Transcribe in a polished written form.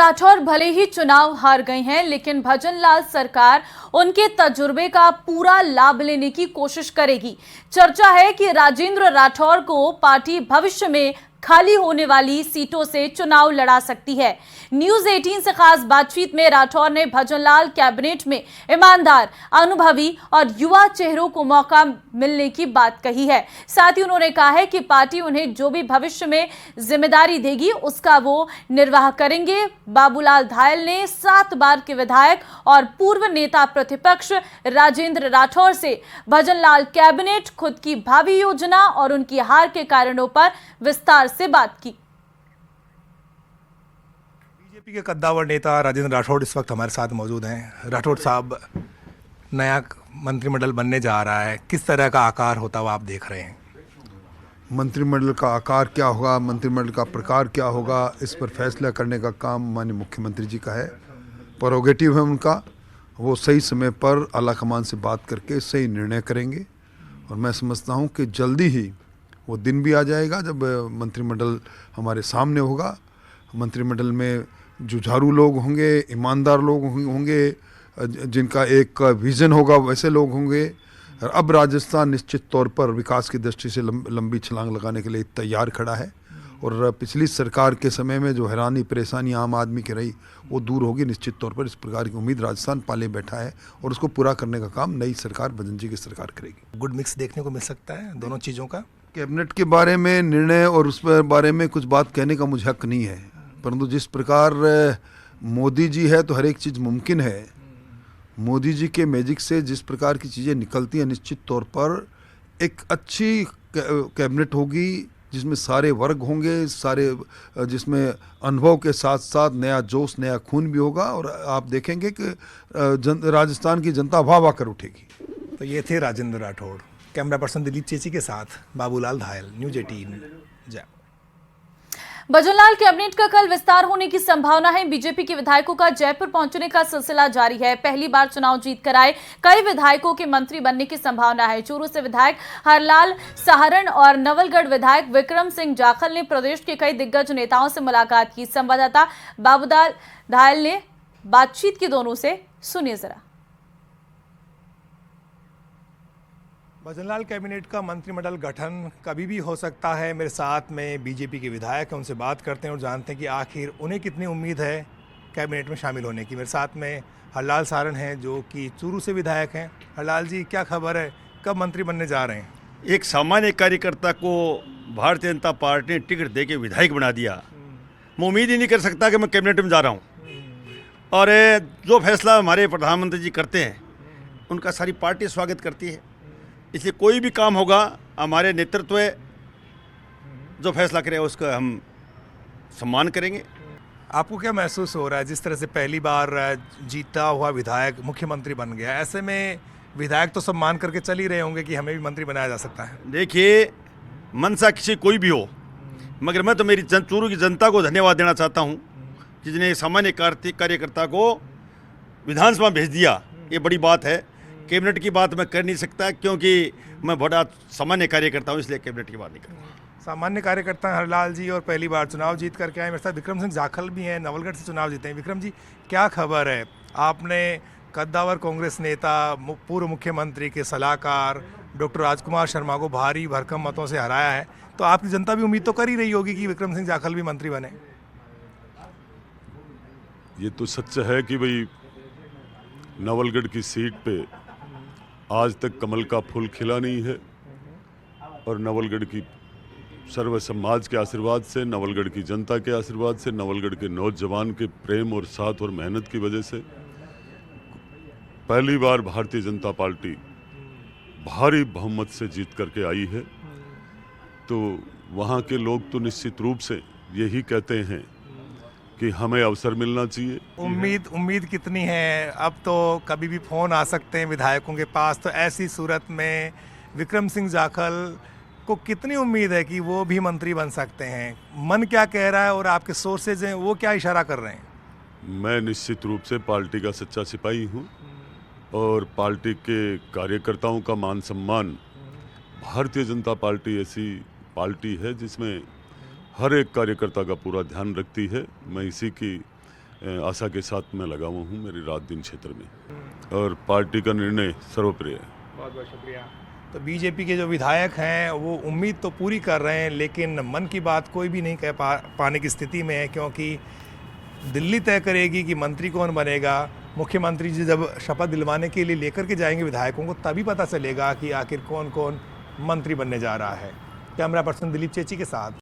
राठौर भले ही चुनाव हार गए हैं, लेकिन भजनलाल सरकार उनके तजुर्बे का पूरा लाभ लेने की कोशिश करेगी। चर्चा है कि राजेंद्र राठौर को पार्टी भविष्य में खाली होने वाली सीटों से चुनाव लड़ा सकती है। न्यूज 18 से खास बातचीत में राठौर ने भजनलाल कैबिनेट में ईमानदार, अनुभवी और युवा चेहरों को मौका मिलने की बात कही है। साथ ही उन्होंने कहा है कि पार्टी उन्हें जो भी भविष्य में जिम्मेदारी देगी उसका वो निर्वाह करेंगे। बाबूलाल धायल ने 7 बार के विधायक और पूर्व नेता प्रतिपक्ष राजेंद्र राठौर से भजनलाल कैबिनेट, खुद की भावी योजना और उनकी हार के कारणों पर विस्तार से बात की। बीजेपी के कद्दावर नेता राजेंद्र राठौड़ इस वक्त हमारे साथ मौजूद हैं। राठौड़ साहब, नया मंत्रिमंडल बनने जा रहा है, किस तरह का आकार होता हुआ आप देख रहे हैं? मंत्रिमंडल का आकार क्या होगा, मंत्रिमंडल का प्रकार क्या होगा, इस पर फैसला करने का काम माननीय मुख्यमंत्री जी का है। प्रोगेटिव है उनका, वो सही समय पर आलाकमान से बात करके सही निर्णय करेंगे। और मैं समझता हूँ कि जल्दी ही वो दिन भी आ जाएगा जब मंत्रिमंडल हमारे सामने होगा। मंत्रिमंडल में जुझारू लोग होंगे, ईमानदार लोग होंगे, जिनका एक विज़न होगा, वैसे लोग होंगे। और अब राजस्थान निश्चित तौर पर विकास की दृष्टि से लंबी छलांग लगाने के लिए तैयार खड़ा है। और पिछली सरकार के समय में जो हैरानी परेशानी आम आदमी की रही वो दूर होगी। निश्चित तौर पर इस प्रकार की उम्मीद राजस्थान पाले बैठा है और उसको पूरा करने का काम नई सरकार, भजन जी की सरकार करेगी। गुड मिक्स देखने को मिल सकता है दोनों चीज़ों का। कैबिनेट के बारे में निर्णय और उस पर बारे में कुछ बात कहने का मुझे हक नहीं है, परंतु जिस प्रकार मोदी जी है तो हर एक चीज़ मुमकिन है। मोदी जी के मैजिक से जिस प्रकार की चीज़ें निकलती हैं, निश्चित तौर पर एक अच्छी कैबिनेट होगी जिसमें सारे वर्ग होंगे, जिसमें अनुभव के साथ साथ नया जोश, नया खून भी होगा। और आप देखेंगे कि राजस्थान की जनता वाह वाह कर उठेगी। तो ये थे राजेंद्र राठौड़। कैमरा पर्सन दिलीप चेची के साथ बाबूलाल धायल, न्यूज 18 जय। भजनलाल कैबिनेट का कल विस्तार होने की संभावना है। बीजेपी के विधायकों का जयपुर पहुंचने का सिलसिला जारी है। पहली बार चुनाव जीत कर आए कई विधायकों के मंत्री बनने की संभावना है। चूरू से विधायक हरलाल सहारण और नवलगढ़ विधायक विक्रम सिंह जाखल ने प्रदेश के कई दिग्गज नेताओं से मुलाकात की। संवाददाता बाबूलाल धायल ने बातचीत की दोनों से, सुनिए जरा। भजनलाल कैबिनेट का मंत्रिमंडल गठन कभी भी हो सकता है। मेरे साथ में बीजेपी के विधायक हैं, उनसे बात करते हैं और जानते हैं कि आखिर उन्हें कितनी उम्मीद है कैबिनेट में शामिल होने की। मेरे साथ में हरलाल सहारण हैं जो कि चूरू से विधायक हैं। हरलाल जी, क्या खबर है, कब मंत्री बनने जा रहे हैं? एक सामान्य कार्यकर्ता को भारतीय जनता पार्टी ने टिकट दे के विधायक बना दिया। मैं उम्मीद ही नहीं कर सकता कि मैं कैबिनेट में जा रहा हूँ। और जो फैसला हमारे प्रधानमंत्री जी करते हैं उनका सारी पार्टी स्वागत करती है। इसलिए कोई भी काम होगा, हमारे नेतृत्व जो फैसला करेगा उसका हम सम्मान करेंगे। आपको क्या महसूस हो रहा है, जिस तरह से पहली बार जीता हुआ विधायक मुख्यमंत्री बन गया? ऐसे में विधायक तो सम्मान करके चल ही रहे होंगे कि हमें भी मंत्री बनाया जा सकता है। देखिए, मनसा किसी कोई भी हो, मगर मैं तो मेरी चूरू की जनता को धन्यवाद देना चाहता हूँ जिसने सामान्य कार्यकर्ता को विधानसभा भेज दिया। ये बड़ी बात है। कैबिनेट की बात मैं कर नहीं सकता क्योंकि मैं बड़ा सामान्य कार्यकर्ता हूँ, इसलिए कैबिनेट की बात नहीं करूँगा। सामान्य कार्यकर्ता हरलाल जी और पहली बार चुनाव जीत करके आए। मेरे साथ विक्रम सिंह जाखल भी हैं, नवलगढ़ से चुनाव जीते हैं। विक्रम जी, क्या खबर है? आपने कद्दावर कांग्रेस नेता, पूर्व मुख्यमंत्री के सलाहकार डॉक्टर राजकुमार शर्मा को भारी भरकम मतों से हराया है, तो आपकी जनता भी उम्मीद तो कर ही रही होगी कि विक्रम सिंह जाखल भी मंत्री बने। ये तो सच है कि भाई नवलगढ़ की सीट पे आज तक कमल का फूल खिला नहीं है। और नवलगढ़ की सर्व समाज के आशीर्वाद से, नवलगढ़ की जनता के आशीर्वाद से, नवलगढ़ के नौजवान के प्रेम और साथ और मेहनत की वजह से पहली बार भारतीय जनता पार्टी भारी बहुमत से जीत करके आई है। तो वहाँ के लोग तो निश्चित रूप से यही कहते हैं कि हमें अवसर मिलना चाहिए। उम्मीद कितनी है? अब तो कभी भी फोन आ सकते हैं विधायकों के पास, तो ऐसी सूरत में विक्रम सिंह जाखल को कितनी उम्मीद है कि वो भी मंत्री बन सकते हैं? मन क्या कह रहा है और आपके सोर्सेज हैं वो क्या इशारा कर रहे हैं? मैं निश्चित रूप से पार्टी का सच्चा सिपाही हूँ और पार्टी के कार्यकर्ताओं का मान सम्मान, भारतीय जनता पार्टी ऐसी पार्टी है जिसमें हर एक कार्यकर्ता का पूरा ध्यान रखती है। मैं इसी की आशा के साथ मैं लगा हुआ हूँ मेरी रात दिन क्षेत्र में, और पार्टी का निर्णय सर्वप्रिय है। बहुत बहुत शुक्रिया। तो बीजेपी के जो विधायक हैं वो उम्मीद तो पूरी कर रहे हैं, लेकिन मन की बात कोई भी नहीं कह पाने की स्थिति में है, क्योंकि दिल्ली तय करेगी कि मंत्री कौन बनेगा। मुख्यमंत्री जी जब शपथ दिलवाने के लिए लेकर के जाएंगे विधायकों को, तभी पता चलेगा कि आखिर कौन कौन मंत्री बनने जा रहा है। कैमरा पर्सन दिलीप चेची के साथ